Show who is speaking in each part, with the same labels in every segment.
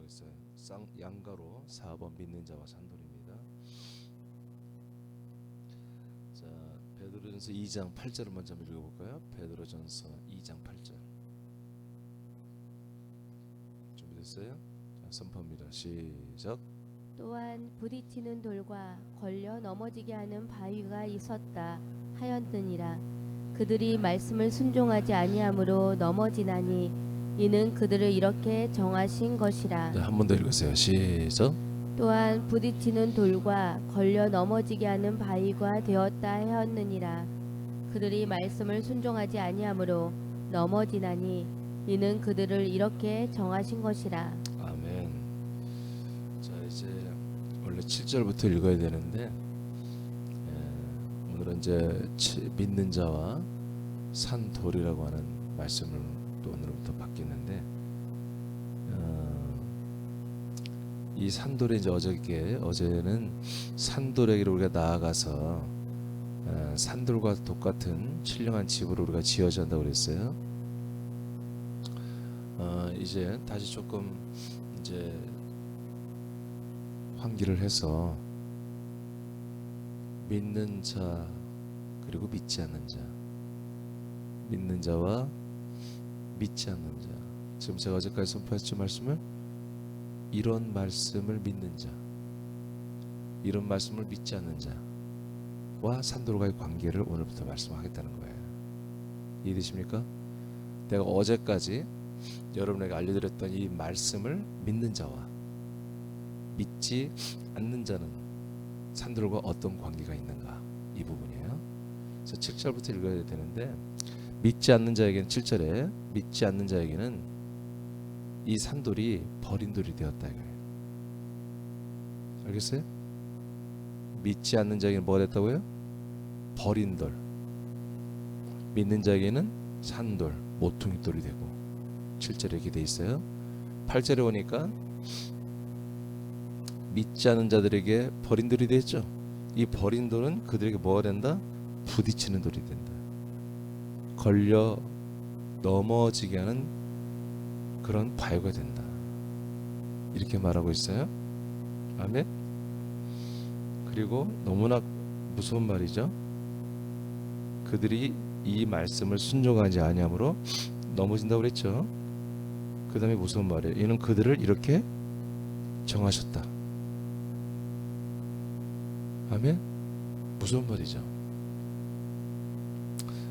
Speaker 1: 있어요. 양가로 4번 믿는 자와 산돌입니다. 자, 베드로전서 2장 8절을 먼저 읽어볼까요? 베드로전서 2장 8절 준비됐어요? 자, 선포합니다. 시작.
Speaker 2: 또한 부딪히는 돌과 걸려 넘어지게 하는 바위가 있었다 하였느니라. 그들이 말씀을 순종하지 아니하므로 넘어지나니 이는 그들을 이렇게 정하신 것이라.
Speaker 1: 한 번 더 읽으세요. 시작.
Speaker 2: 또한 부딪히는 돌과 걸려 넘어지게 하는 바위가 되었다 하였느니라. 그들이 말씀을 순종하지 아니하므로 넘어지나니 이는 그들을 이렇게 정하신 것이라.
Speaker 1: 아멘. 자, 이제 원래 7절부터 읽어야 되는데 오늘은 이제 믿는 자와 산돌이라고 하는 말씀을 또 오늘부터 받겠는데 이 산돌에 이제 어제는 산돌에게로 우리가 나아가서 산돌과 똑같은 신령한 집으로 우리가 지어야 한다고 그랬어요. 이제 다시 조금 이제 환기를 해서 믿는 자 그리고 믿지 않는 자, 믿는 자와 믿지 않는 자. 지금 제가 어제까지 선포했죠 말씀을, 이런 말씀을 믿는 자, 이런 말씀을 믿지 않는 자와 산돌과의 관계를 오늘부터 말씀하겠다는 거예요. 이해되십니까? 내가 어제까지 여러분에게 알려드렸던 이 말씀을 믿는 자와 믿지 않는 자는 산돌과 어떤 관계가 있는가, 이 부분이에요. 그래서 7절부터 읽어야 되는데, 믿지 않는 자에게는 7절에 믿지 않는 자에게는 이 산돌이 버린 돌이 되었다 이거예요. 알겠어요? 믿지 않는 자에게는 뭐가 됐다고요? 버린 돌. 믿는 자에게는 산돌, 모퉁이 돌이 되고, 7절에 이렇게 돼 있어요. 8절에 오니까 믿지 않는 자들에게 버린 돌이 되었죠. 이 버린 돌은 그들에게 뭐가 된다? 부딪히는 돌이 된다. 걸려 넘어지게 하는 그런 바위가 된다. 이렇게 말하고 있어요. 아멘. 그리고 너무나 무서운 말이죠. 그들이 이 말씀을 순종하지 아니하므로 넘어진다고 그랬죠. 그 다음에 무서운 말이에요. 이는 그들을 이렇게 정하셨다. 아멘. 무서운 말이죠.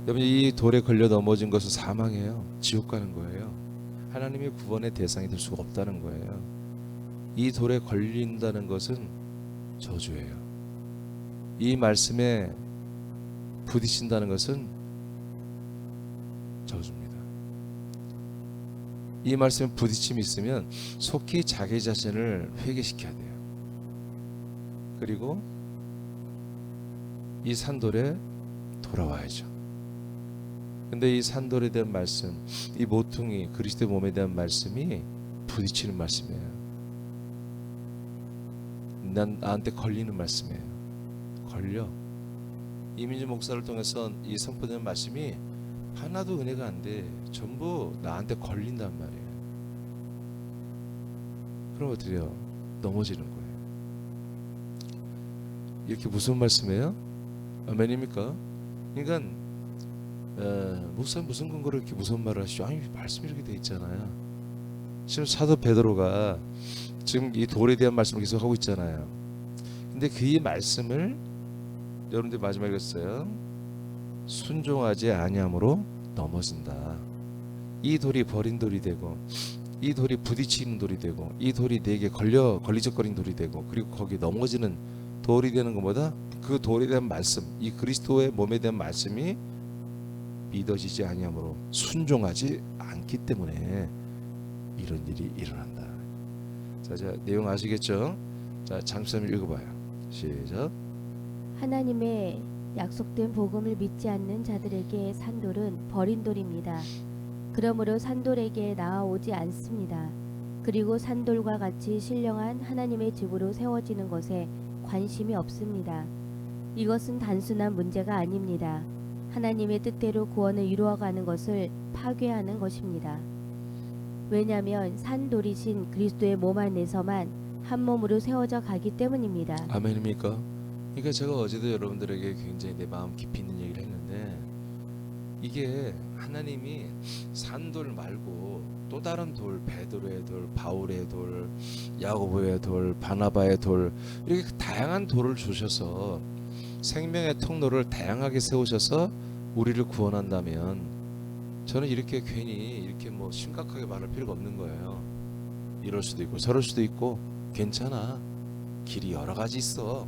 Speaker 1: 여러분, 이 돌에 걸려 넘어진 것은 사망이에요. 지옥 가는 거예요. 하나님의 구원의 대상이 될 수가 없다는 거예요. 이 돌에 걸린다는 것은 저주예요. 이 말씀에 부딪힌다는 것은 저주입니다. 이 말씀에 부딪힘이 있으면 속히 자기 자신을 회개시켜야 돼요. 그리고 이 산돌에 돌아와야죠. 근데 이 산돌에 대한 말씀, 이 모퉁이 그리스도의 몸에 대한 말씀이 부딪히는 말씀이에요. 나한테 걸리는 말씀이에요. 걸려. 이민주 목사를 통해서 이 선포되는 말씀이 하나도 은혜가 안 돼. 전부 나한테 걸린단 말이에요. 그럼 어떻게 해요? 넘어지는 거예요. 이렇게 무슨 말씀이에요? 아멘입니까? 그러니까 목사님 무슨 근거로 이렇게 무서운 말을 하시죠? 아니, 말씀이 이렇게 돼 있잖아요. 지금 사도 베드로가 지금 이 돌에 대한 말씀을 계속 하고 있잖아요. 근데 그 말씀을 여러분들 마지막에 읽었어요. 순종하지 아니함으로 넘어진다. 이 돌이 버린 돌이 되고, 이 돌이 부딪히는 돌이 되고, 이 돌이 내게 걸리적거리는 돌이 되고, 그리고 거기 넘어지는 돌이 되는 것보다 그 돌에 대한 말씀, 이 그리스도의 몸에 대한 말씀이 믿어지지 아니함으로 순종하지 않기 때문에 이런 일이 일어난다. 자, 내용 아시겠죠? 자, 잠시 읽어봐요. 시작.
Speaker 2: 하나님의 약속된 복음을 믿지 않는 자들에게 산돌은 버린 돌입니다. 그러므로 산돌에게 나아오지 않습니다. 그리고 산돌과 같이 신령한 하나님의 집으로 세워지는 것에 관심이 없습니다. 이것은 단순한 문제가 아닙니다. 하나님의 뜻대로 구원을 이루어가는 것을 파괴하는 것입니다. 왜냐하면 산돌이신 그리스도의 몸 안에서만 한 몸으로 세워져 가기 때문입니다.
Speaker 1: 아멘입니까? 그러니까 제가 어제도 여러분들에게 굉장히 내 마음 깊이 있는 얘기를 했는데, 이게 하나님이 산돌 말고 또 다른 돌, 베드로의 돌, 바울의 돌, 야고보의 돌, 바나바의 돌, 이렇게 다양한 돌을 주셔서 생명의 통로를 다양하게 세우셔서 우리를 구원한다면, 저는 이렇게 괜히 이렇게 뭐 심각하게 말할 필요가 없는 거예요. 이럴 수도 있고 저럴 수도 있고 괜찮아, 길이 여러 가지 있어,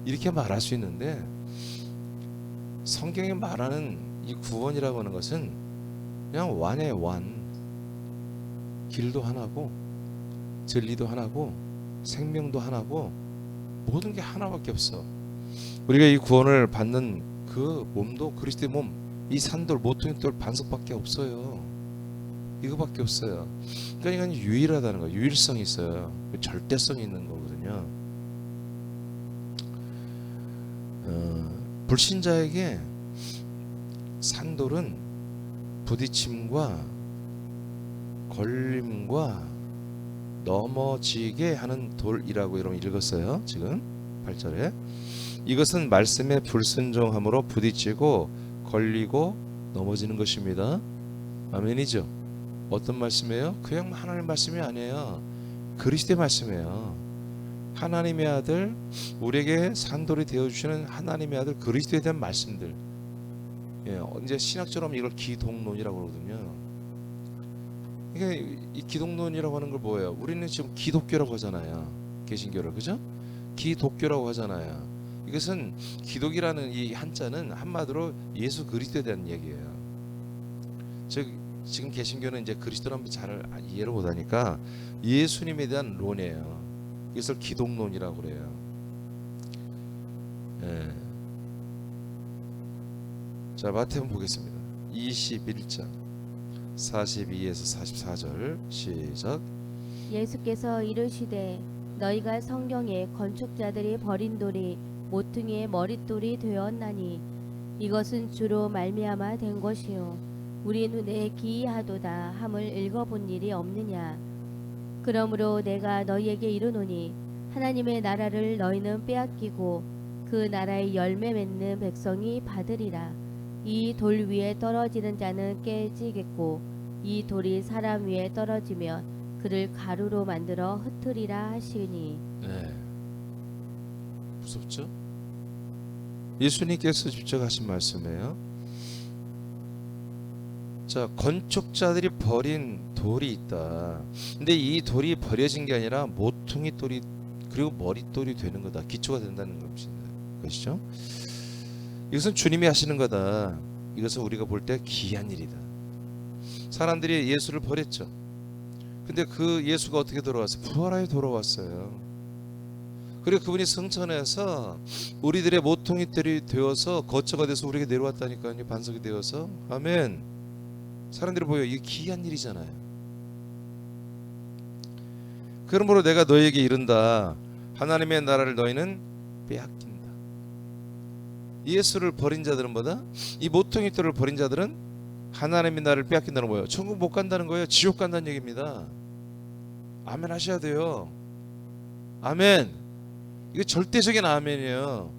Speaker 1: 이렇게 말할 수 있는데, 성경이 말하는 이 구원이라고 하는 것은 그냥 완의 완, 길도 하나고 진리도 하나고 생명도 하나고 모든 게 하나밖에 없어. 우리가 이 구원을 받는 그 몸도 그리스도의 몸, 이 산돌 모퉁이 돌 반석밖에 없어요. 이거밖에 없어요. 그러니까 이건 유일하다는 거예요. 유일성이 있어요. 절대성이 있는 거거든요. 불신자에게 산돌은 부딪힘과 걸림과 넘어지게 하는 돌이라고 여러분 읽었어요. 지금 8절에 이것은 말씀에 불순종함으로 부딪히고 걸리고 넘어지는 것입니다. 아멘이죠. 어떤 말씀이에요? 그냥 하나님 말씀이 아니에요. 그리스도의 말씀이에요. 하나님의 아들, 우리에게 산돌이 되어주시는 하나님의 아들 그리스도에 대한 말씀들. 예, 이제 신학처럼 이걸 기독론이라고 그러거든요. 이게 이 기독론이라고 하는 걸 뭐예요? 우리는 지금 기독교라고 하잖아요. 개신교를, 그죠? 기독교라고 하잖아요. 이것은 기독이라는 이 한자는 한마디로 예수 그리스도에 대한 얘기예요. 즉 지금 개신교는 이제 그리스도라는 잘 이해를 못하니까 예수님에 대한 론이에요. 이것을 기독론이라고 그래요. 예. 자, 마태복음 보겠습니다. 21장 42에서 44절 시작.
Speaker 2: 예수께서 이르시되 너희가 성경에 건축자들이 버린 돌이 모퉁이의 머릿돌이 되었나니 이것은 주로 말미암아 된 것이요 우리 눈에 기이하도다 함을 읽어본 일이 없느냐. 그러므로 내가 너희에게 이르노니 하나님의 나라를 너희는 빼앗기고 그 나라의 열매 맺는 백성이 받으리라. 이 돌 위에 떨어지는 자는 깨지겠고 이 돌이 사람 위에 떨어지면 그를 가루로 만들어 흩으리라 하시니.
Speaker 1: 네. 무섭죠? 예수님께서 직접 하신 말씀이에요. 자, 건축자들이 버린 돌이 있다. 근데 이 돌이 버려진 게 아니라 모퉁이 돌이 그리고 머릿돌이 되는 거다. 기초가 된다는 것이죠. 이것은 주님이 하시는 거다. 이것은 우리가 볼 때 기이한 일이다. 사람들이 예수를 버렸죠. 근데 그 예수가 어떻게 돌아왔어요? 부활하여 돌아왔어요. 그리고 그분이 승천해서 우리들의 모퉁이들이 되어서 거처가 돼서 우리에게 내려왔다니까요. 반석이 되어서. 아멘. 사람들이 보여. 이게 기이한 일이잖아요. 그러므로 내가 너희에게 이른다. 하나님의 나라를 너희는 빼앗긴다. 예수를 버린 자들은 뭐다? 이 모퉁이돌을 버린 자들은 하나님의 나라를 빼앗긴다는 거예요. 천국 못 간다는 거예요. 지옥 간다는 얘기입니다. 아멘 하셔야 돼요. 아멘. 이거 절대적인 아멘이에요.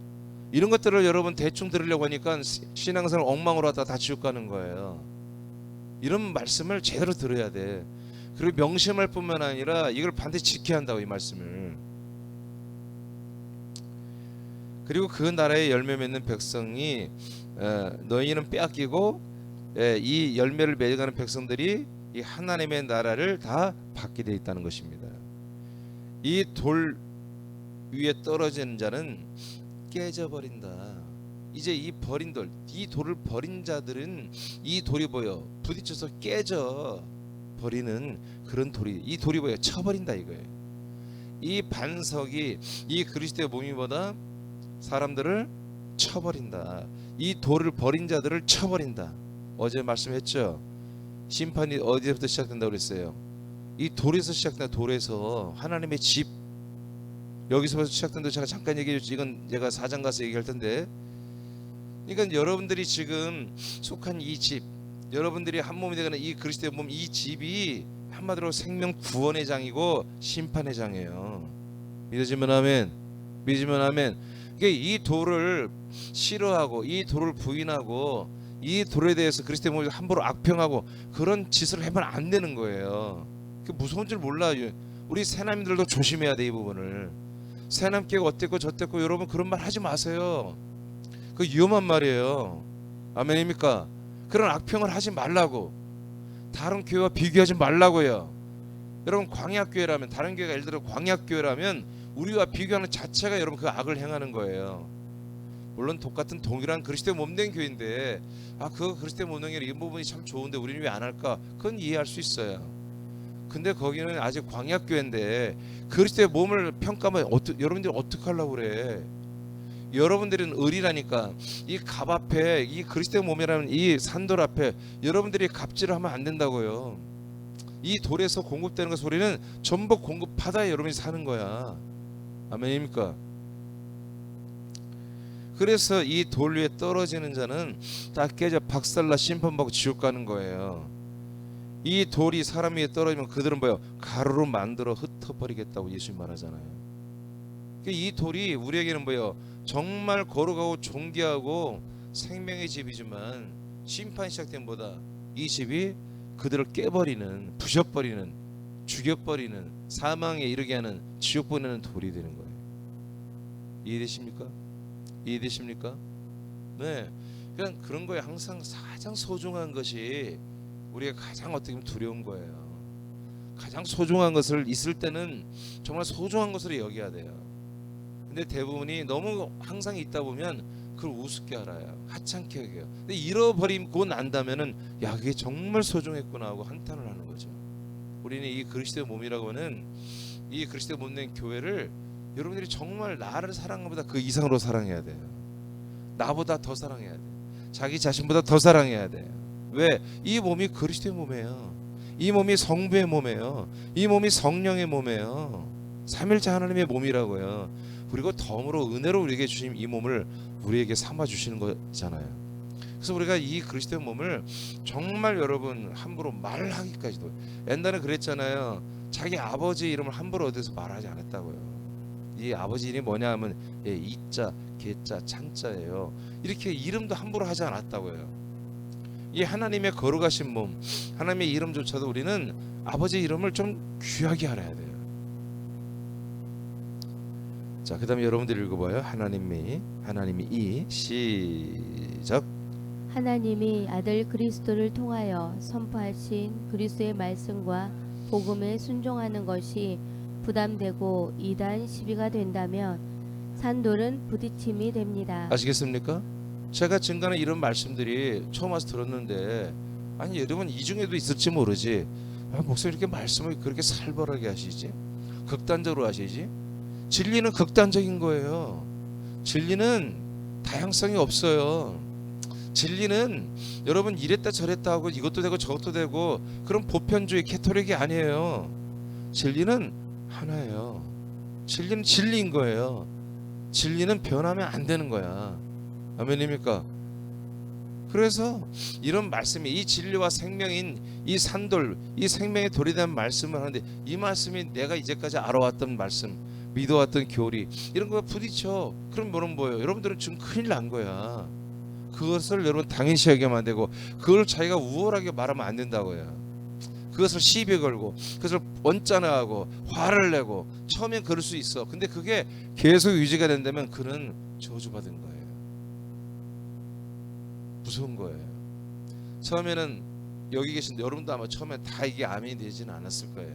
Speaker 1: 이런 것들을 여러분 대충 들으려고 하니까 신앙생활 엉망으로 하다가 다 지옥 가는 거예요. 이런 말씀을 제대로 들어야 돼. 그리고 명심할 뿐만 아니라 이걸 반드시 지켜야 한다고, 이 말씀을. 그리고 그 나라의 열매 맺는 백성이 너희는 빼앗기고 이 열매를 맺어가는 백성들이 이 하나님의 나라를 다 받게 되어 있다는 것입니다. 이 돌 위에 떨어지는 자는 깨져버린다. 이제 이 버린 돌, 이 돌을 버린 자들은 이 돌이 뭐예요? 부딪혀서 깨져 버리는 그런 돌이, 이 돌이 뭐예요? 쳐버린다 이거예요. 이 반석이 이 그리스도의 몸이보다 사람들을 쳐버린다. 이 돌을 버린 자들을 쳐버린다. 어제 말씀했죠. 심판이 어디서부터 시작된다고 그랬어요? 이 돌에서 시작된다. 돌에서 하나님의 집, 여기서부터 시작된다고 제가 잠깐 얘기했죠. 이건 제가 4장 가서 얘기할 텐데, 그러니까 여러분들이 지금 속한 이 집, 여러분들이 한 몸이 되는 이 그리스도의 몸, 이 집이 한마디로 생명 구원의 장이고 심판의 장이에요. 믿어지면 아멘. 믿으면 아멘. 이 돌을 싫어하고 이 돌을 부인하고 이 돌에 대해서 그리스도의 몸을 함부로 악평하고 그런 짓을 하면 안 되는 거예요. 그 무서운 줄 몰라요. 우리 새남들도 조심해야 돼. 이 부분을. 새남교가 어땠고 저땠고 여러분 그런 말 하지 마세요. 그 위험한 말이에요. 아멘입니까? 그런 악평을 하지 말라고. 다른 교회와 비교하지 말라고요. 여러분 광약교회라면, 다른 교회가 예를 들어 광약교회라면 우리와 비교하는 자체가 여러분 그 악을 행하는 거예요. 물론 똑같은 동일한 그리스도의 몸된 교회인데 그거 그리스도의 몸된 교회 이 부분이 참 좋은데 우리는 왜 안 할까? 그건 이해할 수 있어요. 근데 거기는 아직 광약교회인데 그리스도의 몸을 평가하면 여러분들이 어떻게 하려고 그래? 여러분들은 의리라니까. 이 갑 앞에, 이 그리스도의 몸이라는 이 산돌 앞에 여러분들이 갑질을 하면 안 된다고요. 이 돌에서 공급되는 그 소리는 전부 공급받아야 여러분이 사는 거야. 아멘입니까? 그래서 이 돌 위에 떨어지는 자는 다 깨져 박살나 심판받고 지옥 가는 거예요. 이 돌이 사람 위에 떨어지면 그들은 뭐예요? 가루로 만들어 흩어버리겠다고 예수님 말하잖아요. 이 돌이 우리에게는 뭐예요? 정말 거룩하고 존귀하고 생명의 집이지만 심판이 시작된 보다 이 집이 그들을 깨버리는, 부셔버리는, 죽여버리는, 사망에 이르게 하는, 지옥 보내는 돌이 되는 거예요. 이해되십니까? 이해되십니까? 네, 그냥 그런 거에 항상 가장 소중한 것이 우리가 가장 어떻게 보면 두려운 거예요. 가장 소중한 것을 있을 때는 정말 소중한 것으로 여겨야 돼요. 근데 대부분이 너무 항상 있다 보면 그걸 우습게 알아요. 하찮게 여겨요. 근데 잃어버리고 난다면은 야 그게 정말 소중했구나 하고 한탄을 하는 거죠. 우리는 이 그리스도의 몸이라고 하는 이 그리스도의 몸 된 교회를 여러분들이 정말 나를 사랑하는 것보다 그 이상으로 사랑해야 돼요. 나보다 더 사랑해야 돼요. 자기 자신보다 더 사랑해야 돼요. 왜? 이 몸이 그리스도의 몸이에요. 이 몸이 성부의 몸이에요. 이 몸이 성령의 몸이에요. 삼일째 하나님의 몸이라고요. 그리고 덤으로 은혜로 우리에게 주신 이 몸을 우리에게 삼아 주시는 거잖아요. 그래서 우리가 이 그리스도의 몸을 정말 여러분 함부로 말하기까지도, 옛날에 그랬잖아요. 자기 아버지 이름을 함부로 어디서 말하지 않았다고요. 이 아버지 이름이 뭐냐 하면 이자, 개자, 찬자예요. 이렇게 이름도 함부로 하지 않았다고요. 이 하나님의 거룩하신 몸, 하나님의 이름조차도 우리는 아버지 이름을 좀 귀하게 알아야 돼요. 자, 그다음에 여러분들 읽어봐요. 하나님이 이 시작.
Speaker 2: 하나님이 아들 그리스도를 통하여 선포하신 그리스도의 말씀과 복음에 순종하는 것이 부담되고 이단 시비가 된다면 산돌은 부딪힘이 됩니다.
Speaker 1: 아시겠습니까? 제가 증거는 이런 말씀들이 처음 와서 들었는데 아니 여러분 이 중에도 있을지 모르지. 목사님 이렇게 말씀을 그렇게 살벌하게 하시지? 극단적으로 하시지? 진리는 극단적인 거예요. 진리는 다양성이 없어요. 진리는 여러분 이랬다 저랬다 하고 이것도 되고 저것도 되고 그런 보편주의 캐토릭이 아니에요. 진리는 하나예요. 진리는 진리인 거예요. 진리는 변하면 안 되는 거야. 아멘입니까? 그래서 이런 말씀이 이 진리와 생명인 이 산돌, 이 생명의 돌에 대한 말씀을 하는데 이 말씀이 내가 이제까지 알아왔던 말씀, 믿어왔던 교리 이런 거 부딪혀. 그럼 뭐예요? 여러분들은 지금 큰일 난 거야. 그것을 여러분 당연시 여기면 안 되고 그걸 자기가 우월하게 말하면 안 된다고요. 그것을 시비 걸고 그것을 언짢아하고 화를 내고 처음엔 그럴 수 있어. 근데 그게 계속 유지가 된다면 그는 저주받은 거예요. 무서운 거예요. 처음에는 여기 계신 여러분도 아마 처음에 다 이게 아멘이 되지는 않았을 거예요.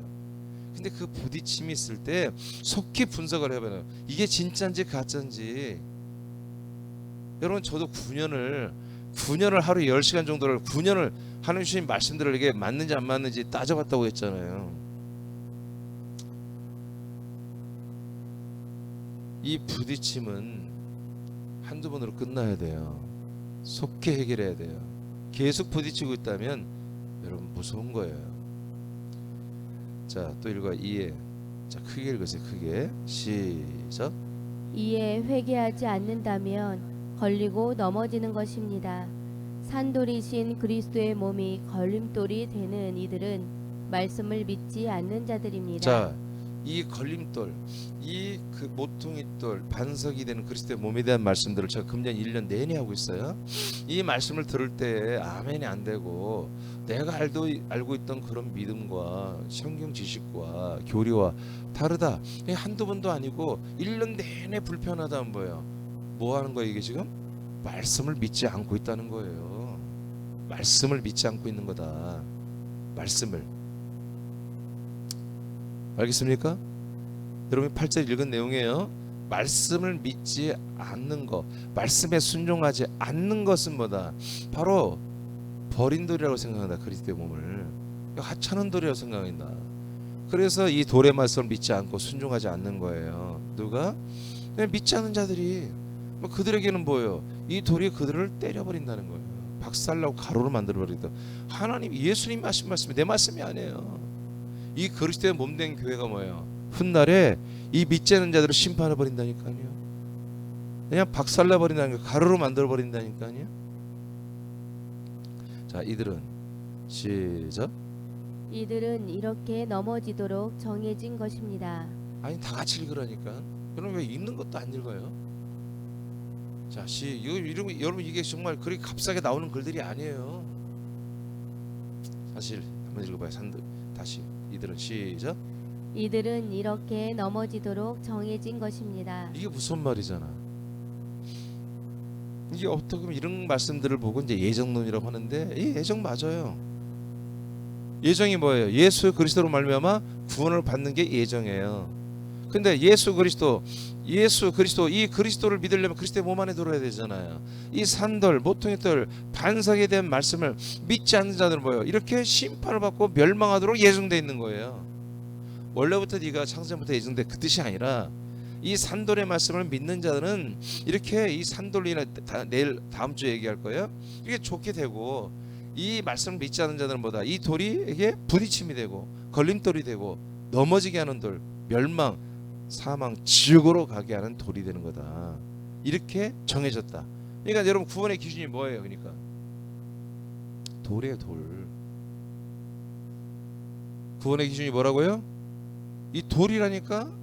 Speaker 1: 근데 그 부딪힘이 있을 때 속히 분석을 해봐요. 이게 진짜인지 가짜인지. 여러분 저도 9년을 하루 10시간 정도를 9년을 하나님 주신 말씀들을 이게 맞는지 안 맞는지 따져봤다고 했잖아요. 이 부딪힘은 한두 번으로 끝나야 돼요. 속히 해결해야 돼요. 계속 부딪히고 있다면 여러분 무서운 거예요. 자, 또 읽어. 이에. 자, 크게 읽으세요. 크게. 시작.
Speaker 2: 이에 회개하지 않는다면 걸리고 넘어지는 것입니다. 산돌이신 그리스도의 몸이 걸림돌이 되는 이들은 말씀을 믿지 않는 자들입니다.
Speaker 1: 자, 이 걸림돌, 이 그 모퉁이 돌, 반석이 되는 그리스도의 몸에 대한 말씀들을 제가 금년 1년 내내 하고 있어요. 이 말씀을 들을 때 아멘이 안 되고 내가 알고 있던 그런 믿음과 성경 지식과 교리와 다르다. 이게 한두 번도 아니고 1년 내내 불편하다는 거예요. 뭐 하는 거예요 이게 지금? 말씀을 믿지 않고 있다는 거예요. 말씀을 믿지 않고 있는 거다. 말씀을. 알겠습니까? 여러분이 8절 읽은 내용이에요. 말씀을 믿지 않는 것, 말씀에 순종하지 않는 것은 뭐다? 바로 버린 돌이라고 생각한다. 그리스도의 몸을 하찮은 돌이라고 생각한다. 그래서 이 돌의 말씀을 믿지 않고 순종하지 않는 거예요. 누가? 그냥 믿지 않는 자들이. 뭐 그들에게는 뭐예요? 이 돌이 그들을 때려버린다는 거예요. 박살나고 가루로 만들어버린다. 하나님, 예수님 하신 말씀이 내 말씀이 아니에요. 이 그리스도의 몸된 교회가 뭐예요? 훗날에 이 믿지 않는 자들을 심판해 버린다니까요. 그냥 박살내 버린다는 거, 가루로 만들어 버린다니까요. 자, 이들은 시작.
Speaker 2: 이들은 이렇게 넘어지도록 정해진 것입니다.
Speaker 1: 아니 다 같이 읽으라니까. 여러분 왜 읽는 것도 안 읽어요? 자, 여러분 이게 정말 그리 값싸게 나오는 글들이 아니에요. 사실 한번 읽어봐요. 다시 이들은 시작.
Speaker 2: 이들은 이렇게 넘어지도록 정해진 것입니다.
Speaker 1: 이게 무슨 말이잖아. 이게 어떻게 보면 이런 말씀들을 보고 이제 예정론이라고 하는데 이 예정 맞아요. 예정이 뭐예요? 예수 그리스도로 말미암아 구원을 받는 게 예정이에요. 근데 예수 그리스도 이 그리스도를 믿으려면 그리스도의 몸 안에 들어야 되잖아요. 이 산돌 모퉁이돌 반석에 대한 말씀을 믿지 않는 자들은 뭐예요? 이렇게 심판을 받고 멸망하도록 예정되어 있는 거예요. 원래부터 네가 창세전부터 예정된 그 뜻이 아니라 이 산돌의 말씀을 믿는 자들은 이렇게 이 산돌이나 내일 다음 주에 얘기할 거예요. 이게 좋게 되고 이 말씀을 믿지 않는 자들은 뭐다? 이 돌이 이게 부딪힘이 되고 걸림돌이 되고 넘어지게 하는 돌, 멸망, 사망, 지옥으로 가게 하는 돌이 되는 거다. 이렇게 정해졌다. 그러니까 여러분 구원의 기준이 뭐예요? 그러니까 돌이에요, 돌. 구원의 기준이 뭐라고요? 이 돌이라니까.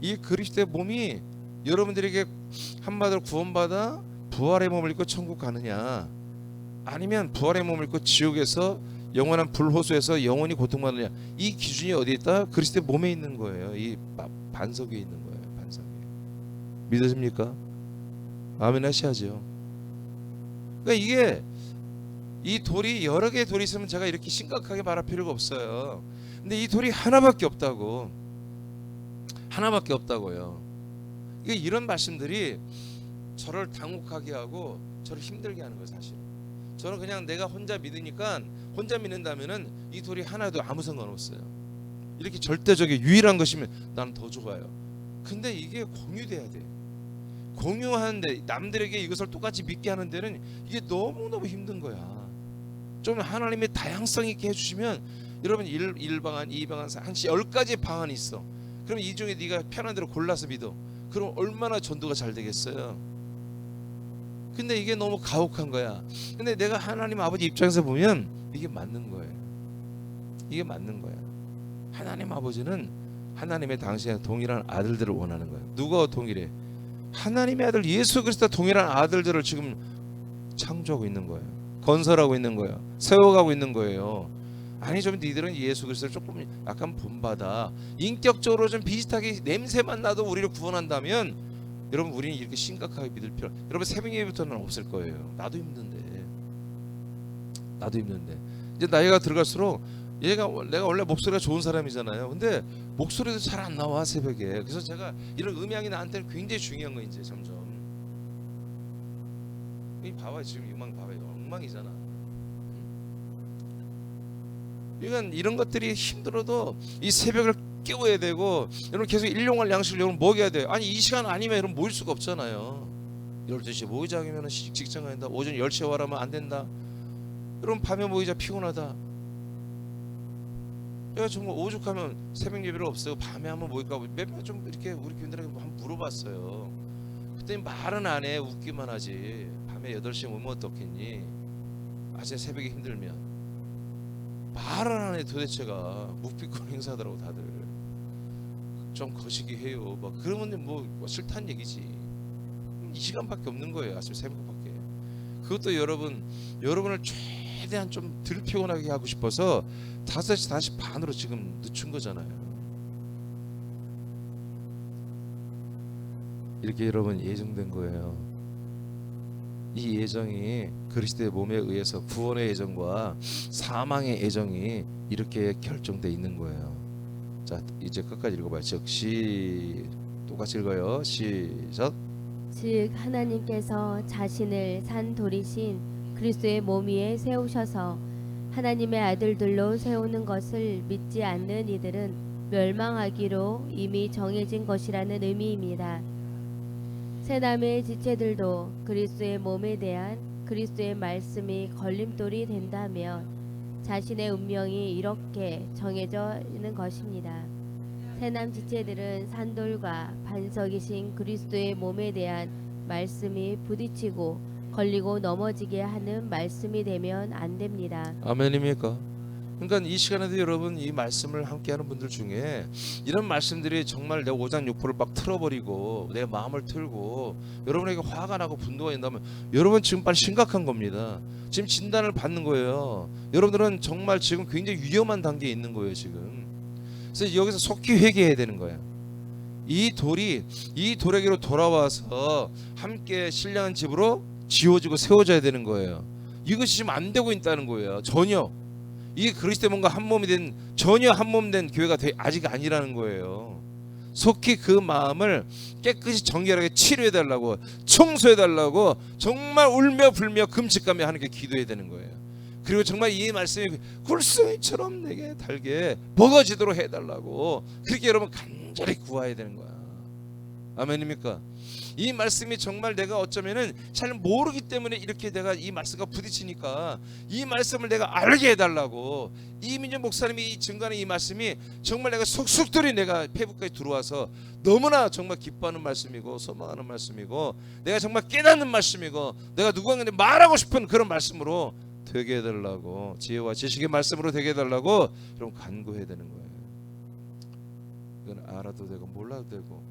Speaker 1: 이 그리스도의 몸이 여러분들에게 한마디로 구원받아 부활의 몸을 입고 천국 가느냐, 아니면 부활의 몸을 입고 지옥에서 영원한 불호수에서 영원히 고통받느냐. 이 기준이 어디에 있다? 그리스도의 몸에 있는 거예요. 이 반석에 있는 거예요. 반석에. 믿으십니까? 아멘 하셔야죠. 그러니까 이게 이 돌이 여러 개의 돌이 있으면 제가 이렇게 심각하게 말할 필요가 없어요. 근데 이 돌이 하나밖에 없다고. 하나밖에 없다고요. 이게 이런 말씀들이 저를 당혹하게 하고 저를 힘들게 하는 거예요. 사실 저는 그냥 내가 혼자 믿으니까, 혼자 믿는다면은 이 돌이 하나도 아무 상관없어요. 이렇게 절대적인 유일한 것이면 나는 더 좋아요. 근데 이게 공유돼야 돼. 공유하는데 남들에게 이것을 똑같이 믿게 하는 데는 이게 너무너무 힘든 거야. 좀 하나님의 다양성 있게 해주시면, 여러분 1방안, 2방안, 10가지 방안이 있어. 그럼 이 중에 네가 편한 대로 골라서 믿어. 그럼 얼마나 전도가 잘 되겠어요. 근데 이게 너무 가혹한 거야. 근데 내가 하나님 아버지 입장에서 보면 이게 맞는 거예요. 이게 맞는 거야. 하나님 아버지는 하나님의 당신의 동일한 아들들을 원하는 거예요. 누가 동일해? 하나님의 아들 예수 그리스도 동일한 아들들을 지금 창조하고 있는 거예요. 건설하고 있는 거예요. 세워가고 있는 거예요. 아니 좀 니들은 예수 그리스도를 조금 약간 본받아, 인격적으로 좀 비슷하게 냄새만 나도 우리를 구원한다면, 여러분 우리는 이렇게 심각하게 믿을 필요. 여러분 새벽 예배부터는 없을 거예요. 나도 힘든데 이제 나이가 들어갈수록 내가 원래 목소리가 좋은 사람이잖아요. 근데 목소리도 잘 안 나와 새벽에. 그래서 제가 이런 음향이 나한테는 굉장히 중요한 거. 이제 점점 이 봐봐요. 지금 음악 봐봐요. 엉망이잖아. 그러니까 이런 것들이 힘들어도 이 새벽을 깨워야 되고, 여러분 계속 일용할 양식을 여러분 먹여야 돼요. 아니 이 시간 아니면 여러분 모일 수가 없잖아요. 12시에 모이자면 직장 간다. 오전 10시에 와라면 안 된다. 여러분 밤에 모이자 피곤하다. 내가 정말 오죽하면 새벽 예배를 없어요. 밤에 한번 모일까. 몇 명 좀 이렇게 우리 교인들에게 한번 물어봤어요. 그때 말은 안 해. 웃기만 하지. 밤에 8시에 오면 어떻겠니? 아재 새벽에 힘들면. 말을 안 해. 도대체가 묵비권 행사하더라고 다들. 좀 거시기 해요. 막 그러면 뭐 싫다는 얘기지. 이 시간밖에 없는 거예요. 아침 새벽밖에. 그것도 여러분을 최대한 좀 덜 피곤하게 하고 싶어서 5시 다시 반으로 지금 늦춘 거잖아요. 이렇게 여러분 예정된 거예요. 이 예정이 그리스도의 몸에 의해서 구원의 예정과 사망의 예정이 이렇게 결정돼 있는 거예요. 자, 이제 끝까지 읽어봐요. 똑같이 읽어요. 시작.
Speaker 2: 즉 하나님께서 자신을 산 돌이신 그리스도의 몸 위에 세우셔서 하나님의 아들들로 세우는 것을 믿지 않는 이들은 멸망하기로 이미 정해진 것이라는 의미입니다. 새 남의 지체들도 그리스도의 몸에 대한 그리스도의 말씀이 걸림돌이 된다면 자신의 운명이 이렇게 정해져 있는 것입니다. 새남 지체들은 산돌과 반석이신 그리스도의 몸에 대한 말씀이 부딪히고 걸리고 넘어지게 하는 말씀이 되면 안 됩니다.
Speaker 1: 아멘입니까? 그러니까 이 시간에도 여러분 이 말씀을 함께하는 분들 중에 이런 말씀들이 정말 내 오장육부를 막 틀어버리고 내 마음을 틀고 여러분에게 화가 나고 분노가 있다면 여러분 지금 빨리 심각한 겁니다. 지금 진단을 받는 거예요. 여러분들은 정말 지금 굉장히 위험한 단계에 있는 거예요 지금. 그래서 여기서 속히 회개해야 되는 거예요. 이 돌에게로 돌아와서 함께 신령한 집으로 지어지고 세워져야 되는 거예요. 이것이 지금 안 되고 있다는 거예요. 전혀. 이게 그리스도의 몸과 한 몸이 된 전혀 한 몸 된 교회가 아직 아니라는 거예요. 속히 그 마음을 깨끗이 정결하게 치료해 달라고 청소해 달라고 정말 울며 불며 금식하며 하나님께 기도해야 되는 거예요. 그리고 정말 이 말씀이 굴성이처럼 내게 달게 먹어지도록 해달라고 그렇게 여러분 간절히 구해야 되는 거야. 아멘입니까? 이 말씀이 정말 내가 어쩌면은 잘 모르기 때문에 이렇게 내가 이 말씀과 부딪히니까 이 말씀을 내가 알게 해달라고 이민정 목사님이 이 증거하는 이 말씀이 정말 내가 속속들이 내가 페북까지 들어와서 너무나 정말 기뻐하는 말씀이고 소망하는 말씀이고 내가 정말 깨닫는 말씀이고 내가 누구한테 말하고 싶은 그런 말씀으로 되게 해달라고 지혜와 지식의 말씀으로 되게 해달라고 여러분 간구해야 되는 거예요. 이건 알아도 되고 몰라도 되고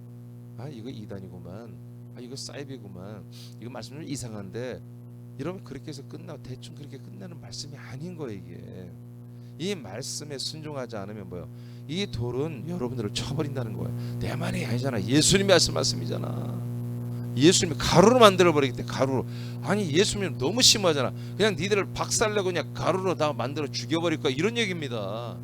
Speaker 1: 아 이거 이단이구만 아 이거 사이비구만 이거 말씀 좀 이상한데 여러분 그렇게 해서 대충 그렇게 끝나는 말씀이 아닌 거예요. 이게 이 말씀에 순종하지 않으면 뭐요? 이 돌은 여러분들을 쳐버린다는 거예요. 내 말이 아니잖아. 예수님이 하신 말씀이잖아. 예수님이 가루로 만들어버리기 때문에 가루로 아니 예수님이 너무 심하잖아. 그냥 니들을 박살내고 그냥 가루로 다 만들어 죽여버릴 거야 이런 얘기입니다.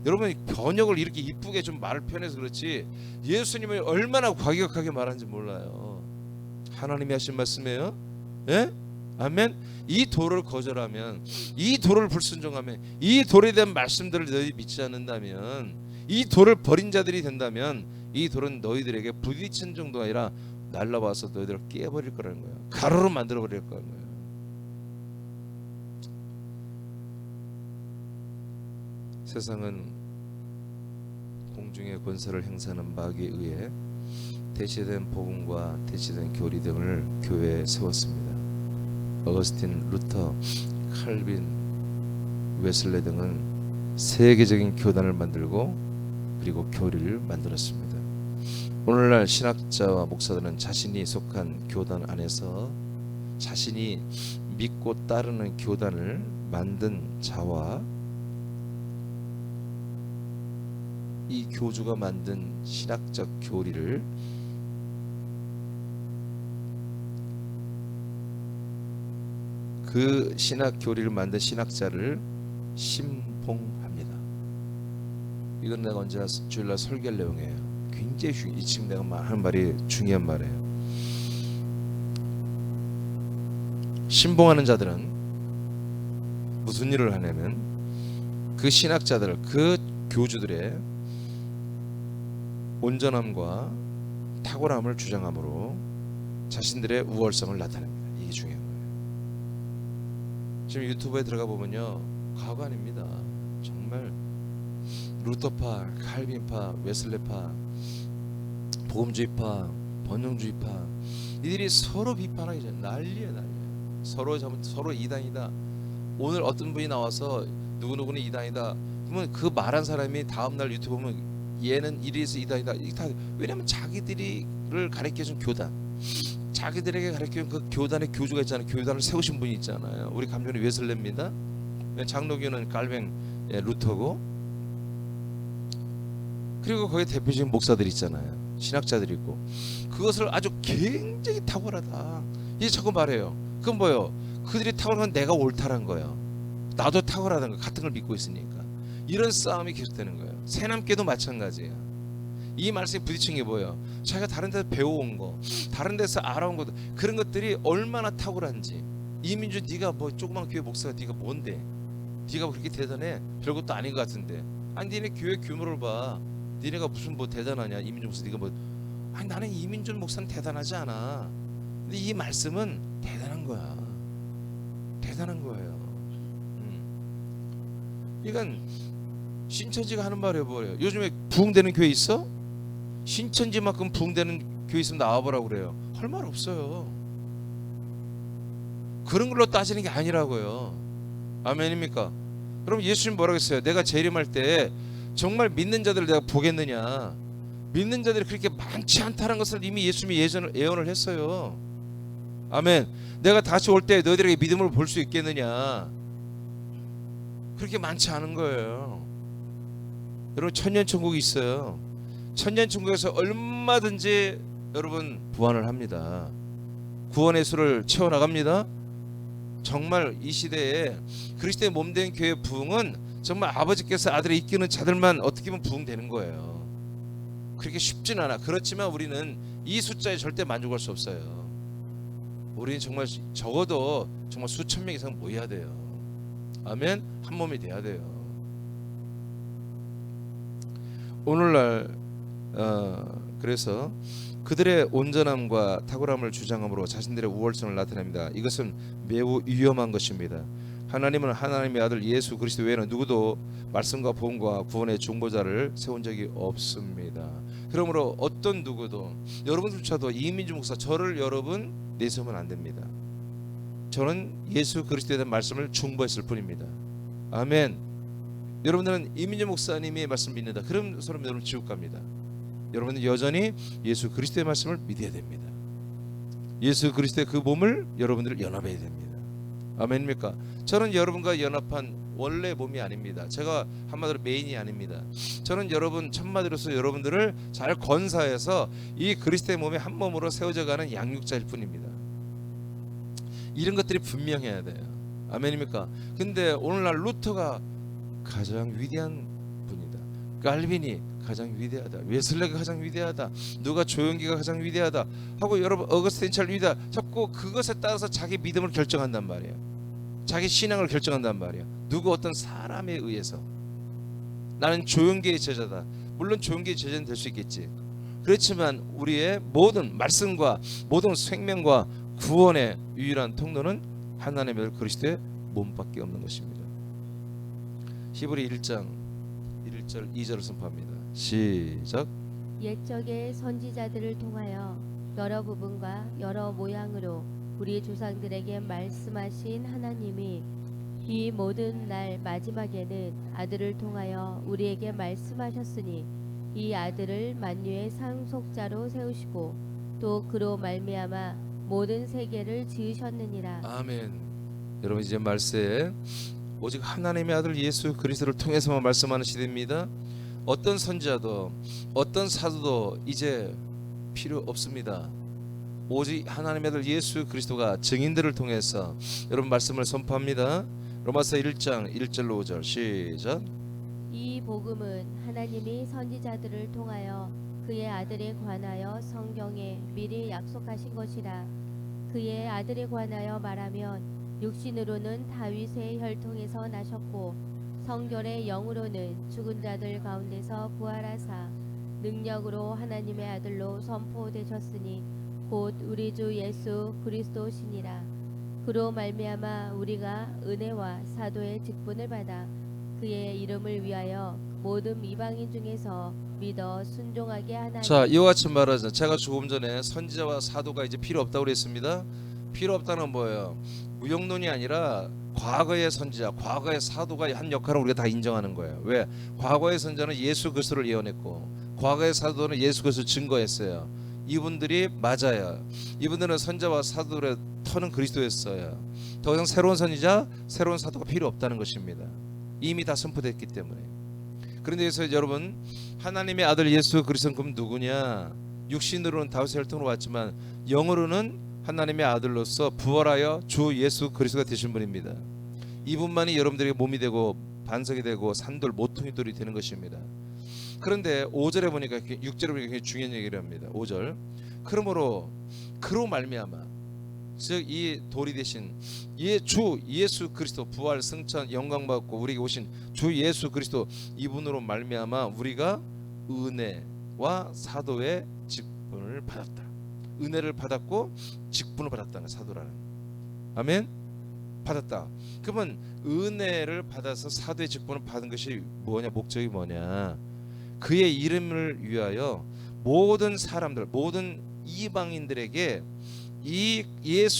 Speaker 1: 여러분 번역을 이렇게 이쁘게 좀 말을 편해서 그렇지 예수님이 얼마나 과격하게 말하는지 몰라요. 하나님이 하신 말씀이에요. 예? 아멘. 이 돌을 거절하면 이 돌을 불순종하면 이 돌에 대한 말씀들을 너희 믿지 않는다면 이 돌을 버린 자들이 된다면 이 돌은 너희들에게 부딪힌 정도가 아니라 날라와서 너희들을 깨버릴 거라는 거예요. 가루로 만들어 버릴 거라는 거예요. 세상은 공중의 권세를 행사하는 마귀에 의해 대체된 복음과 대체된 교리 등을 교회에 세웠습니다. 어거스틴, 루터, 칼빈, 웨슬레 등은 세계적인 교단을 만들고 그리고 교리를 만들었습니다. 오늘날 신학자와 목사들은 자신이 속한 교단 안에서 자신이 믿고 따르는 교단을 만든 자와 이 교주가 만든 신학적 교리를 그 신학 교리를 만든 신학자를 신봉합니다. 이건 내가 언제나 주일날 설교할 내용이에요. 굉장히 지금 내가 하는 말이 중요한 말이에요. 신봉하는 자들은 무슨 일을 하냐면 그 신학자들, 그 교주들의 온전함과 탁월함을 주장함으로 자신들의 우월성을 나타냅니다. 이게 중요한 거예요. 지금 유튜브에 들어가 보면요, 과거 아닙니다. 정말 루터파, 칼빈파, 웨슬레파, 복음주의파, 번영주의파 이들이 서로 비판하기 전에 난리예요. 서로 이단이다. 오늘 어떤 분이 나와서 누구누구는 이단이다. 그러면 그 말한 사람이 다음날 유튜브 보면 얘는 이래서 이단이다. 이게 다 왜냐면 자기들이를 가르쳐준 교단, 자기들에게 가르쳐준 그 교단의 교주가 있잖아요. 교단을 세우신 분이 있잖아요. 우리 감독은 웨슬레입니다. 장로교는 갈뱅, 루터고, 그리고 거기에 대표적인 목사들 있잖아요. 신학자들이 있고, 그것을 아주 굉장히 탁월하다 이제 자꾸 말해요. 그건 뭐예요? 그들이 탁월한 내가 옳다란 거예요. 나도 탁월하다는 거, 같은 걸 믿고 있으니까. 이런 싸움이 계속되는 거예요. 새남께도 마찬가지예요. 이 말씀에 부딪힌 게 뭐예요? 자기가 다른 데서 배워온 거, 다른 데서 알아온 것, 그런 것들이 얼마나 탁월한지. 이민주, 네가 뭐 조그만 교회 목사가 네가 뭔데? 네가 그렇게 대단해? 별것도 아닌 것 같은데. 아니 니네 교회 규모를 봐. 니네가 무슨 뭐 대단하냐? 이민주 목사 네가 뭐? 아니 나는 이민주 목사는 대단하지 않아. 근데 이 말씀은 대단한 거야. 대단한 거예요. 그러니까 신천지가 하는 말이 뭐예요? 요즘에 부흥되는 교회 있어? 신천지만큼 부흥되는 교회 있으면 나와보라고 그래요. 할 말 없어요. 그런 걸로 따지는 게 아니라고요. 아멘입니까? 그럼 예수님 뭐라고 했어요? 내가 재림할 때 정말 믿는 자들을 내가 보겠느냐? 믿는 자들이 그렇게 많지 않다는 것을 이미 예수님이 예언을 했어요. 아멘. 내가 다시 올 때 너희들에게 믿음을 볼 수 있겠느냐? 그렇게 많지 않은 거예요. 여러분, 천년천국이 있어요. 천년천국에서 얼마든지 여러분 부활을 합니다. 구원의 수를 채워나갑니다. 정말 이 시대에 그리스도의 몸된 교회 부흥은 정말 아버지께서 아들을 이끄는 자들만 어떻게 보면 부흥되는 거예요. 그렇게 쉽진 않아. 그렇지만 우리는 이 숫자에 절대 만족할 수 없어요. 우리는 정말 적어도 정말 수천 명 이상 모여야 돼요. 아멘. 한 몸이 돼야 돼요. 오늘날 그래서 그들의 온전함과 탁월함을 주장함으로 자신들의 우월성을 나타냅니다. 이것은 매우 위험한 것입니다. 하나님은 하나님의 아들 예수 그리스도 외에는 누구도 말씀과 복음과 구원의 중보자를 세운 적이 없습니다. 그러므로 어떤 누구도, 여러분들조차도 이민주 목사 저를 여러분 내세우면 안 됩니다. 저는 예수 그리스도에 대한 말씀을 중보했을 뿐입니다. 아멘. 여러분들은 이민주 목사님의 말씀 믿는다. 그럼 사람 여러분 지옥 갑니다. 여러분은 여전히 예수 그리스도의 말씀을 믿어야 됩니다. 예수 그리스도의 그 몸을 여러분들 연합해야 됩니다. 아멘입니까? 저는 여러분과 연합한 원래 몸이 아닙니다. 제가 한마디로 메인이 아닙니다. 저는 여러분 첫마디로서 여러분들을 잘 건사해서 이 그리스도의 몸의 한 몸으로 세워져가는 양육자일 뿐입니다. 이런 것들이 분명해야 돼요. 아멘입니까? 근데 오늘날 루터가 가장 위대한 분이다. 칼빈이 가장 위대하다. 웨슬레가 가장 위대하다. 누가 조용기가 가장 위대하다 하고 여러분 어거스틴 잘 위대하다. 자꾸 그것에 따라서 자기 믿음을 결정한단 말이에요. 자기 신앙을 결정한단 말이에요. 누구 어떤 사람에 의해서. 나는 조용기의 제자다. 물론 조용기의 제자는 될 수 있겠지. 그렇지만 우리의 모든 말씀과 모든 생명과 구원의 유일한 통로는 하나님의 그리스도의 몸밖에 없는 것입니다. 히브리 1장 1절 2절을 선포합니다. 시작.
Speaker 2: 옛적의 선지자들을 통하여 여러 부분과 여러 모양으로 우리 조상들에게 말씀하신 하나님이 이 모든 날 마지막에는 아들을 통하여 우리에게 말씀하셨으니 이 아들을 만유의 상속자로 세우시고 또 그로 말미암아 모든 세계를 지으셨느니라.
Speaker 1: 아멘. 여러분 이제 말세에 오직 하나님의 아들 예수 그리스도를 통해서만 말씀하는 시대입니다. 어떤 선지자도 어떤 사도도 이제 필요 없습니다. 오직 하나님의 아들 예수 그리스도가 증인들을 통해서 여러분 말씀을 선포합니다. 로마서 1장 1절로 5절 시작.
Speaker 2: 이 복음은 하나님이 선지자들을 통하여 그의 아들에 관하여 성경에 미리 약속하신 것이라. 그의 아들에 관하여 말하면 육신으로는 다윗의 혈통에서 나셨고 성결의 영으로는 죽은 자들 가운데서 부활하사 능력으로 하나님의 아들로 선포되셨으니 곧 우리 주 예수 그리스도시니라. 그로 말미암아 우리가 은혜와 사도의 직분을 받아 그의 이름을 위하여 모든 이방인 중에서 믿어 순종하게 하나니.
Speaker 1: 자, 이와 같이 말하자. 제가 조금 전에 선지자와 사도가 이제 필요 없다고 그랬습니다. 필요 없다는 건 뭐예요? 무용론이 아니라 과거의 선지자, 과거의 사도가 한 역할을 우리가 다 인정하는 거예요. 왜? 과거의 선지자는 예수 그리스도를 예언했고 과거의 사도는 예수 그리스도를 증거했어요. 이분들이 맞아요. 이분들은 선지자와 사도들의 터는 그리스도였어요. 더 이상 새로운 선지자, 새로운 사도가 필요 없다는 것입니다. 이미 다 선포됐기 때문에. 그런데 여기서 여러분, 하나님의 아들 예수 그리스도는 그럼 누구냐? 육신으로는 다윗의 혈통으로 왔지만 영으로는 하나님의 아들로서 부활하여 주 예수 그리스도가 되신 분입니다. 이분만이 여러분들에게 몸이 되고 반석이 되고 산돌 모퉁이 돌이 되는 것입니다. 그런데 5절에 보니까 6절에 보니까 굉장히 중요한 얘기를 합니다. 5절. 그러므로 그로 말미암아 즉 이 돌이 되신 주 예수 그리스도 부활 승천 영광 받고 우리에게 오신 주 예수 그리스도 이분으로 말미암아 우리가 은혜와 사도의 직분을 받았다. 은혜를 받았고 직분을 받았다는 사도라는. 아멘. 받았다. 그러면 은혜를 받아서 사도의 직분을 받은 것이 뭐냐? 목적이 뭐냐? 그의 이름을 위하여 모든 사람들, 모든 이방인들에게 이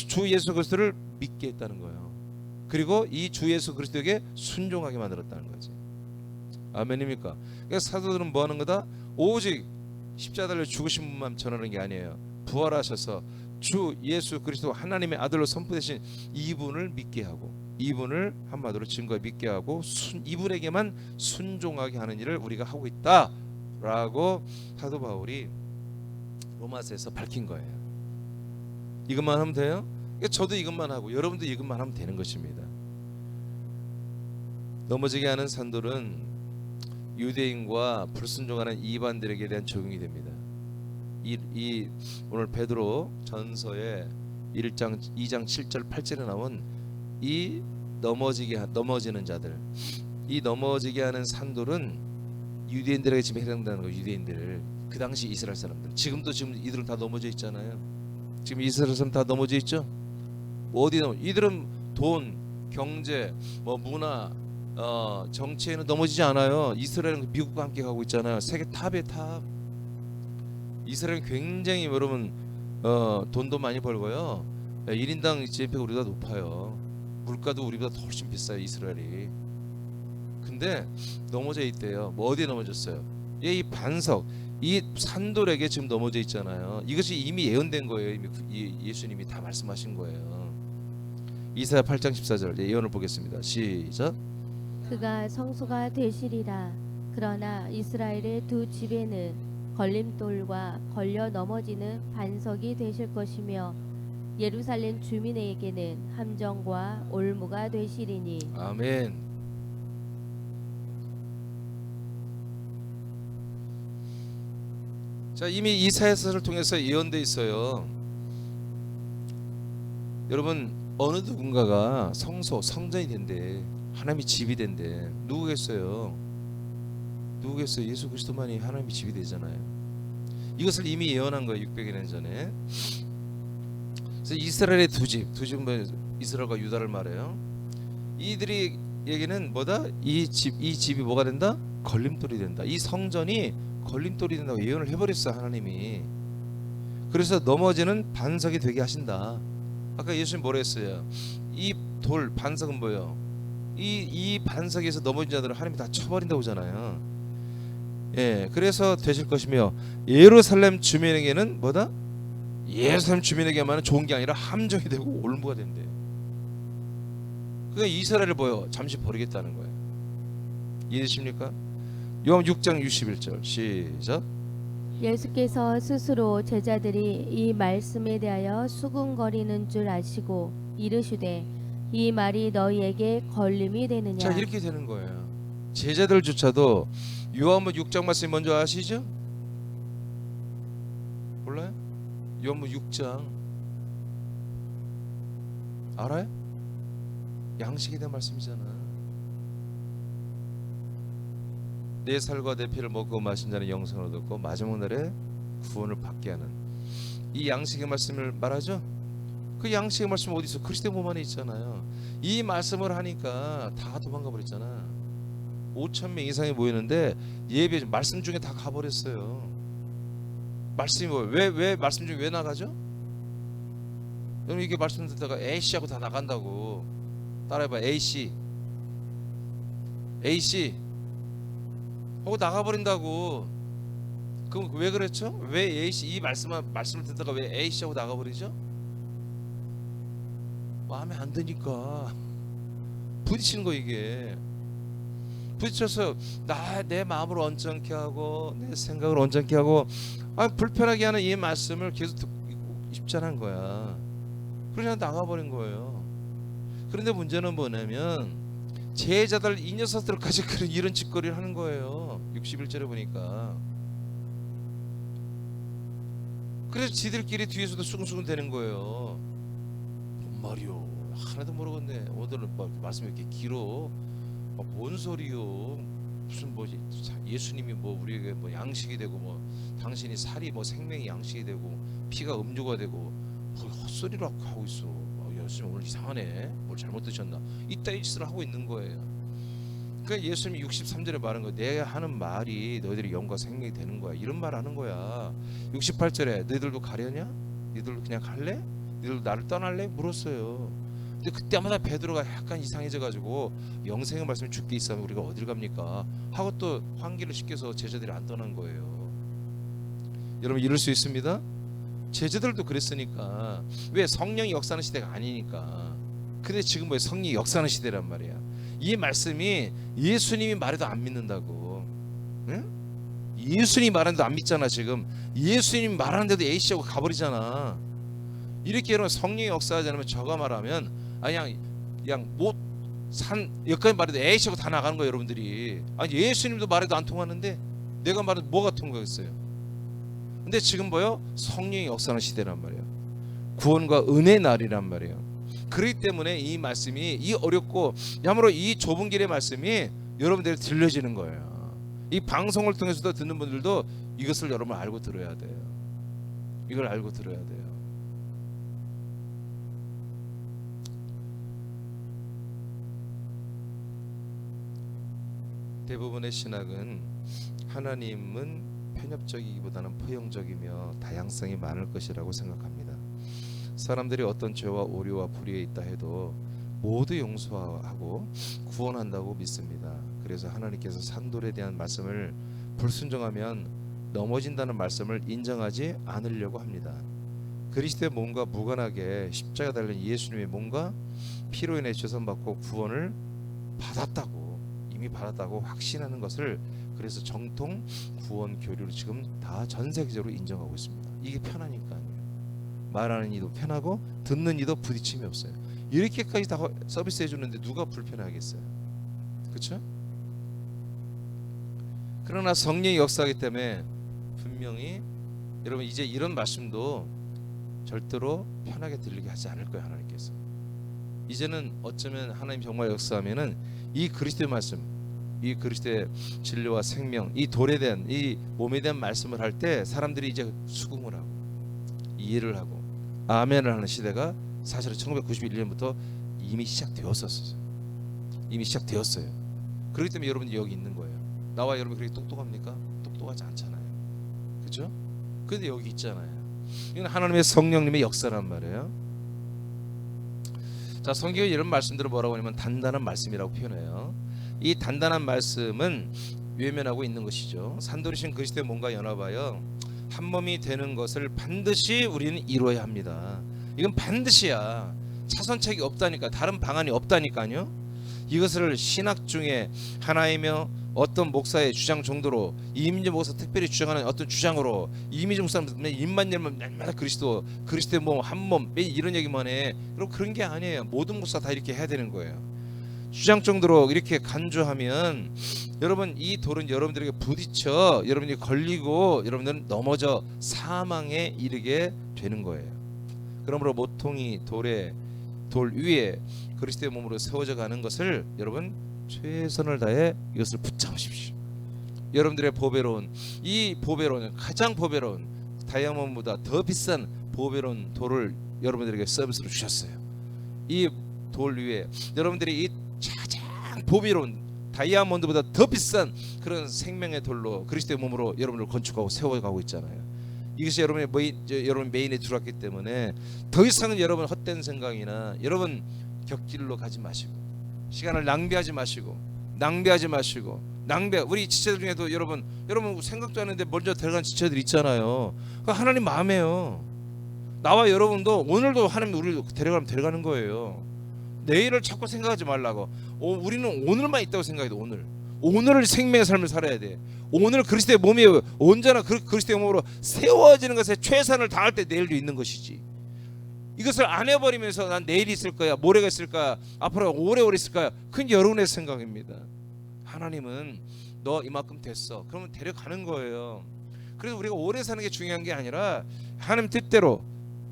Speaker 1: 주 예수 그리스도를 믿게 했다는 거예요. 그리고 이 주 예수 그리스도에게 순종하게 만들었다는 거지. 아멘입니까? 그러니까 사도들은 뭐 하는 거다? 오직 십자가를 죽으신 분만 전하는 게 아니에요. 부활하셔서 주 예수 그리스도 하나님의 아들로 선포되신 이분을 믿게 하고 이분을 한마디로 증거에 믿게 하고 이분에게만 순종하게 하는 일을 우리가 하고 있다라고 사도 바울이 로마서에서 밝힌 거예요. 이것만 하면 돼요? 그러니까 저도 이것만 하고 여러분도 이것만 하면 되는 것입니다. 넘어지게 하는 산돌은 유대인과 불순종하는 이방인들에게 대한 적용이 됩니다. 이 오늘 베드로 전서의 1장 2장 7절 8절에 나온 이 넘어지는 자들, 이 넘어지게 하는 산돌은 유대인들에게 지금 해당되는 거예요. 유대인들, 그 당시 이스라엘 사람들. 지금 이들은 다 넘어져 있잖아요. 지금 이스라엘 사람 다 넘어져 있죠. 어디 이들은 돈, 경제, 뭐 문화, 정치에는 넘어지지 않아요. 이스라엘은 미국과 함께 가고 있잖아요. 세계 탑의 탑. 이스라엘은 굉장히 여러분 돈도 많이 벌고요. 1인당 GDP가 우리보다 높아요. 물가도 우리보다 훨씬 비싸요. 이스라엘이. 근데 넘어져 있대요. 뭐 어디에 넘어졌어요? 이 반석, 이 산돌에게 지금 넘어져 있잖아요. 이것이 이미 예언된 거예요. 이미 예수님이 다 말씀하신 거예요. 이사야 8장 14절 예언을 보겠습니다. 시작.
Speaker 2: 그가 성소가 되시리라. 그러나 이스라엘의 두 집에는 걸림돌과 걸려 넘어지는 반석이 되실 것이며 예루살렘 주민에게는 함정과 올무가 되시리니.
Speaker 1: 아멘. 자, 이미 이사야서를 통해서 예언돼 있어요. 여러분, 어느 누군가가 성전이 된대. 하나님이 집이 된대. 누구겠어요? 예수 그리스도만이 하나님이 집이 되잖아요. 이것을 이미 예언한 거예요. 600여 년 전에. 그래서 이스라엘의 두 집은 뭐 이스라엘과 유다를 말해요. 이들이 얘기는 뭐다? 이 집이 뭐가 된다? 걸림돌이 된다. 이 성전이 걸림돌이 된다고 예언을 해버렸어 하나님이. 그래서 넘어지는 반석이 되게 하신다. 아까 예수님 뭐라 했어요? 이 돌 반석은 뭐예요? 이 반석에서 넘어진 자들은 하나님이 다 쳐버린다고 하잖아요. 예, 그래서 되실 것이며 예루살렘 주민에게는 뭐다? 예루살렘 주민에게만은 좋은 게 아니라 함정이 되고 올무가 된대. 그러니까 이스라엘을 잠시 버리겠다는 거예요. 이해되십니까? 요한 6장 61절 시작.
Speaker 2: 예수께서 스스로 제자들이 이 말씀에 대하여 수군거리는 줄 아시고 이르시되 이 말이 너희에게 걸림이 되느냐.
Speaker 1: 자, 이렇게 되는 거예요. 제자들조차도 요한복음 6장 말씀 먼저 아시죠? 몰라요? 요한복음 6장 알아요? 양식에 대한 말씀이잖아. 내 살과 내 피를 먹고 마신 자는 영생을 얻고 마지막 날에 구원을 받게 하는 이 양식의 말씀을 말하죠. 그 양식의 말씀 어디 있어? 그리스도 몸 안에 있잖아요. 이 말씀을 하니까 다 도망가 버렸잖아. 5,000명 이상이 모이는데 예배 말씀 중에 다 가버렸어요. 말씀이 왜 말씀 중에 왜 나가죠? 여러분 이게 말씀 듣다가 에이씨 하고 다 나간다고. 따라해봐. A씨 하고 나가버린다고. 그럼 왜 그랬죠? 왜 A씨 이 말씀을 듣다가 왜 A씨 하고 나가버리죠? 마음에 안 드니까 부딪히는 거. 이게 부딪혀서 내 마음을 언짢게 하고 내 생각을 언짢게 하고 불편하게 하는 이 말씀을 계속 듣고 싶잖은 거야. 그러냐 나가버린 거예요. 그런데 문제는 뭐냐면 제자들 이 녀석들까지 이런 짓거리를 하는 거예요. 61절에 보니까. 그래서 지들끼리 뒤에서도 수근수근 되는 거예요. 뭔 말이요? 하나도 모르겠네. 오늘은 말씀이 이렇게 길어. 뭔 소리요? 무슨 예수님이 우리에게 양식이 되고 당신이 살이 생명이 양식이 되고 피가 음료가 되고 헛소리를 하고 있어. 예수님 오늘 이상하네. 뭘 잘못 드셨나? 이따위 짓을 하고 있는 거예요. 그러니까 예수님이 63절에 말한 거, 내가 하는 말이 너희들이 영과 생명이 되는 거야. 이런 말 하는 거야. 68절에 너희들도 가려냐? 너희들도 그냥 갈래? 너희들도 나를 떠날래? 물었어요. 근데 그때마다 베드로가 약간 이상해져 가지고 영생의 말씀이 죽게 있으면 우리가 어딜 갑니까? 하고 또 환기를 시켜서 제자들이 안 떠난 거예요. 여러분 이럴 수 있습니다. 제자들도 그랬으니까. 왜? 성령이 역사하는 시대가 아니니까. 근데 지금 성령이 역사하는 시대란 말이야. 이 말씀이 예수님이 말해도 안 믿는다고. 응? 예수님이 말하는데도 안 믿잖아. 지금 예수님이 말하는데도 A씨하고 가버리잖아. 이렇게 여러분 성령이 역사하지 않으면 저가 말하면 그냥 여기까지 말해도 A씨하고 다 나가는 거예요. 여러분들이. 예수님도 말해도 안 통하는데 내가 말해도 뭐가 통하겠어요? 근데 지금 성령이 역사하는 시대란 말이에요. 구원과 은혜의 날이란 말이에요. 그렇기 때문에 이 말씀이 이 어렵고 야말로 이 좁은 길의 말씀이 여러분들이 들려지는 거예요. 이 방송을 통해서도 듣는 분들도 이것을 여러분 알고 들어야 돼요. 이걸 알고 들어야 돼요. 대부분의 신학은 하나님은 편협적이기보다는 포용적이며 다양성이 많을 것이라고 생각합니다. 사람들이 어떤 죄와 오류와 불의에 있다 해도 모두 용서하고 구원한다고 믿습니다. 그래서 하나님께서 산돌에 대한 말씀을 불순종하면 넘어진다는 말씀을 인정하지 않으려고 합니다. 그리스도의 몸과 무관하게 십자가 달린 예수님의 몸과 피로 인해 죄선받고 구원을 이미 받았다고 확신하는 것을 그래서 정통 구원 교리로 지금 다 전 세계적으로 인정하고 있습니다. 이게 편하니까요. 말하는 이도 편하고 듣는 이도 부딪힘이 없어요. 이렇게까지 다 서비스 해주는데 누가 불편하겠어요? 그렇죠? 그러나 성령이 역사하기 때문에 분명히 여러분 이제 이런 말씀도 절대로 편하게 들리게 하지 않을 거예요. 하나님께서 이제는 어쩌면 하나님 정말 역사하면은 이 그리스도의 말씀, 이 그리스도의 진리와 생명, 이 돌에 대한, 이 몸에 대한 말씀을 할 때 사람들이 이제 수긍을 하고 이해를 하고 아멘을 하는 시대가 사실은 1991년부터 이미 시작되었었어요. 이미 시작되었어요. 그렇기 때문에 여러분이 여기 있는 거예요. 나와 여러분 그렇게 똑똑합니까? 똑똑하지 않잖아요. 그렇죠? 근데 여기 있잖아요. 이건 하나님의 성령님의 역사란 말이에요. 자, 성경에 이런 말씀들을 뭐라고 하냐면 단단한 말씀이라고 표현해요. 이 단단한 말씀은 외면하고 있는 것이죠. 산돌이신 그리스도의 몸과 연합하여 한 몸이 되는 것을 반드시 우리는 이루어야 합니다. 이건 반드시야. 차선책이 없다니까. 다른 방안이 없다니까요. 이것을 신학 중에 하나이며 어떤 목사의 주장 정도로 이민재 목사 특별히 주장하는 어떤 주장으로 이민재 목사는 입만 열면 날마다 그리스도의 몸 한 몸 이런 얘기만 해. 여러분 그런 게 아니에요. 모든 목사 다 이렇게 해야 되는 거예요. 주장 정도로 이렇게 간주하면 여러분 이 돌은 여러분들에게 부딪혀 여러분이 걸리고 여러분들은 넘어져 사망에 이르게 되는 거예요. 그러므로 모퉁이 돌 위에 그리스도의 몸으로 세워져 가는 것을 여러분 최선을 다해 이것을 붙잡으십시오. 여러분들의 보배로운 가장 보배로운 다이아몬드보다 더 비싼 보배로운 돌을 여러분들에게 서비스로 주셨어요. 이 돌 위에 여러분들이 이 가장 보배로운 다이아몬드보다 더 비싼 그런 생명의 돌로 그리스도의 몸으로 여러분을 건축하고 세워가고 있잖아요. 이것이 여러분 메인에 들어왔기 때문에 더 이상은 여러분 헛된 생각이나 여러분 격길로 가지 마시고 시간을 낭비하지 마시고 우리 지체들 중에도 여러분 생각도 안 했는데 먼저 데려간 지체들 있잖아요. 그러니까 하나님 마음에요. 나와 여러분도 오늘도 하나님 우리를 데려가면 데려가는 거예요. 내일을 자꾸 생각하지 말라고. 우리는 오늘만 있다고 생각해야 돼. 오늘을 생명의 삶을 살아야 돼. 오늘 그리스도의 몸이 온전한 그리스도의 몸으로 세워지는 것에 최선을 다할 때 내일도 있는 것이지. 이것을 안 해버리면서 난 내일 있을 거야, 모레가 있을 거야, 앞으로 오래오래 있을 거야. 그건 여러분의 생각입니다. 하나님은 너 이만큼 됐어. 그러면 데려가는 거예요. 그래서 우리가 오래 사는 게 중요한 게 아니라 하나님 뜻대로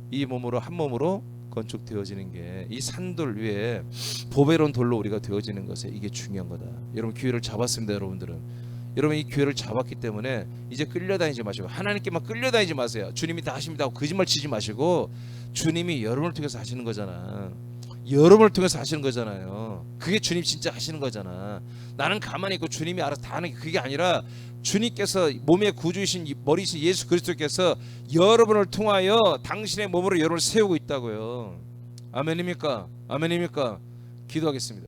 Speaker 1: 이 몸으로 한 몸으로 건축되어지는 게 이 산돌 위에 보배로운 돌로 우리가 되어지는 것에 이게 중요한 거다. 여러분 기회를 잡았습니다. 여러분 이 기회를 잡았기 때문에 이제 끌려다니지 마시고 하나님께만 끌려다니지 마세요. 주님이 다 하십니다 하고 거짓말 치지 마시고 주님이 여러분을 통해서 하시는 거잖아. 여러분을 통해서 하시는 거잖아요. 그게 주님 진짜 하시는 거잖아. 나는 가만히 있고 주님이 알아서 다 하는 게 그게 아니라 주님께서 몸의 구주이신 머리이신 예수 그리스도께서 여러분을 통하여 당신의 몸으로 여러분을 세우고 있다고요. 아멘입니까? 기도하겠습니다.